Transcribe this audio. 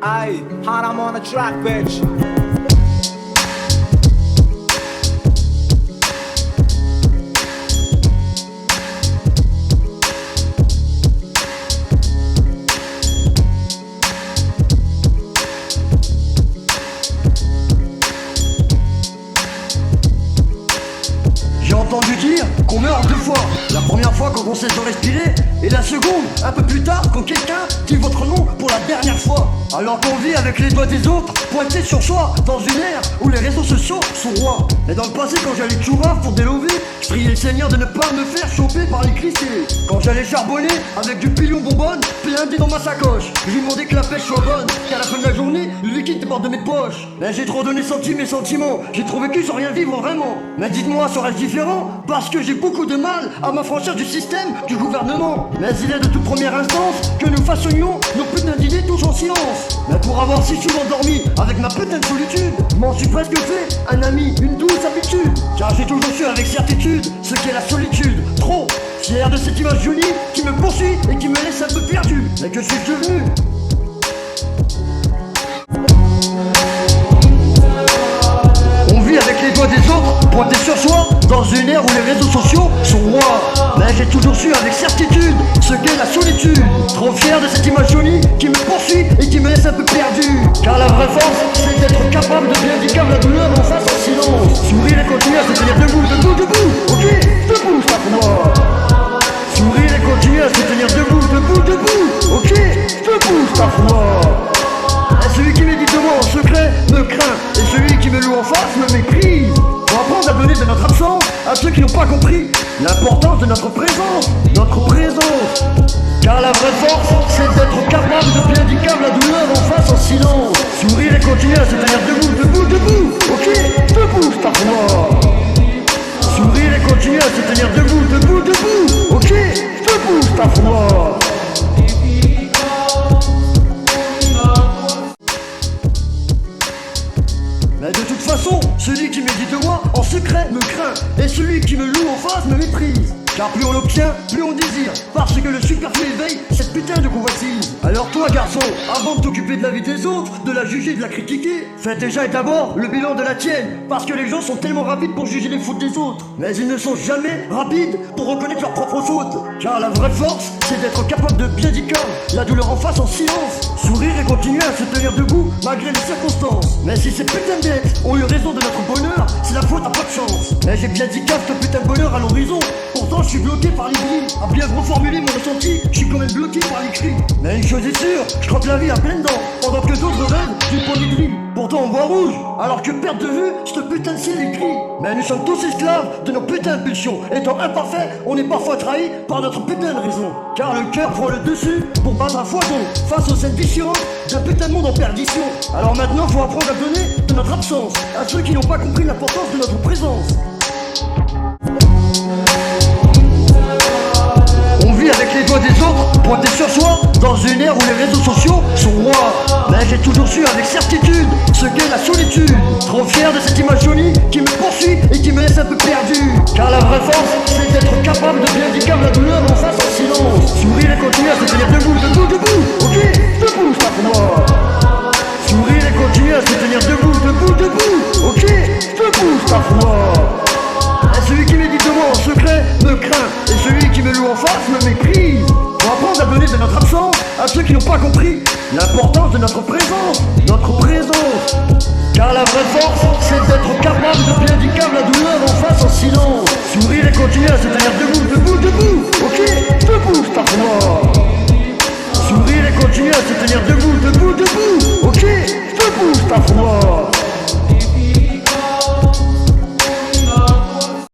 Aye, hard I'm on the track, bitch. J'ai entendu dire qu'on meurt deux fois. La première fois quand on cesse de respirer, et la seconde, un peu plus tard, quand quelqu'un dit votre nom pour la dernière fois. Alors qu'on vit avec les doigts des autres pointés sur soi, dans une ère où les réseaux sociaux sont rois. Et dans le passé, quand j'allais chouraf pour délover, je priais le Seigneur de ne pas me faire choper par les clichés. Quand j'allais charbonner avec du pilon bonbonne blindé dans ma sacoche, je lui demandais que la pêche soit bonne, qu'à la fin de la journée, le liquide déborde de mes poches. Mais j'ai trop donné senti mes sentiments, j'ai trop vécu sans rien vivre vraiment. Mais dites-moi, serait-ce différent? Parce que j'ai beaucoup de mal à m'affranchir du système, du gouvernement. Mais il est de toute première instance que nous façonnions nos putains d'idées tous en silence. Mais pour avoir si souvent dormi avec ma putain de solitude, m'en suis presque fait un ami, une douce habitude. Car j'ai toujours su avec certitude ce qu'est la solitude. Trop fier de cette image jolie qui me poursuit et qui me laisse un peu perdu. Mais que suis-je devenu? On vit avec les doigts des autres pointés sur soi, dans une ère où les réseaux sociaux sont rois. Mais j'ai toujours su avec certitude ce qu'est la solitude. Trop fier de cette image jolie qui me poursuit et qui me laisse un peu perdu. Car la vraie force, c'est d'être capable de bien dire la douleur en face en silence. Sourire et continuer à se tenir debout, debout, debout. Ok, debout, ça pour moi. Sourire et continuer à se tenir debout, debout, debout. Ok, debout, ça pour moi. Et celui qui médite de moi en secret me craint, et celui qui me loue en face me méprise. Faut apprendre à donner de notre absence à ceux qui n'ont pas compris l'importance de notre présence, notre présence. Car la vraie force, c'est d'être capable de bien dire la douleur en face en silence. Sourire et continuer à se tenir debout, debout, debout. Ok, debout, c'est pour moi. Sourire et continuer à se tenir debout, debout, debout. Ok, debout, c'est pour moi. Mais de toute façon, celui qui médite de moi en secret me craint, et celui qui me loue en face me méprise. Car plus on l'obtient, plus on désire, parce que le superflu éveille cette putain de convoitise. Alors toi garçon, avant de t'occuper de la vie des autres, de la juger, de la critiquer, fais déjà et d'abord le bilan de la tienne. Parce que les gens sont tellement rapides pour juger les fautes des autres, mais ils ne sont jamais rapides pour reconnaître leurs propres fautes. Car la vraie force, c'est d'être capable de bien dire la douleur en face en silence. Sourire et continuer à se tenir debout malgré les circonstances. Mais si ces putains d'êtres ont eu raison de notre bonheur, c'est la faute à pas de chance. Mais j'ai bien dit ce putain de bonheur à l'horizon. Pourtant je suis bloqué par les grilles. À bien reformuler mon ressenti, je suis quand même bloqué par les cris. Mais une chose est sûre, je croque la vie à pleines dents, pendant que d'autres rêvent du pont gris. Pourtant on voit rouge, alors que perte de vue, ce putain de ciel est gris. Mais nous sommes tous esclaves de nos putains de pulsions. Étant imparfaits, on est parfois trahis par notre putain de raison. Car le cœur prend le dessus pour battre à foison face aux scènes vicieuses d'un putain de monde en perdition. Alors maintenant faut apprendre à donner de notre absence à ceux qui n'ont pas compris l'importance de notre présence. On vit avec les doigts des autres pointés sur soi, dans une ère où les réseaux sociaux sont rois. Mais j'ai toujours su avec certitude ce qu'est la solitude. Trop fier de cette image jolie qui me poursuit et qui me laisse un peu perdu. Car la vraie force, c'est d'être capable de bien dire la douleur en face en silence. Sourire et continuer à se tenir debout, debout, debout. Ok, debout, ça pour moi. Sourire et continuer à se tenir debout, debout, debout. Ok, debout, ça pour moi. Et celui qui médite de moi en secret me craint, et celui qui me loue en face me méprise. Faut apprendre à donner de notre absence à ceux qui n'ont pas compris l'importance de notre présence, notre présence. Car la vraie force, c'est d'être capable de bien dire la douleur en face en silence. Sourire et continuer à se tenir debout, debout, debout. Ok, debout, c'est pour moi. Sourire et continuer à se tenir debout, debout, debout. Ok, debout, c'est pour moi.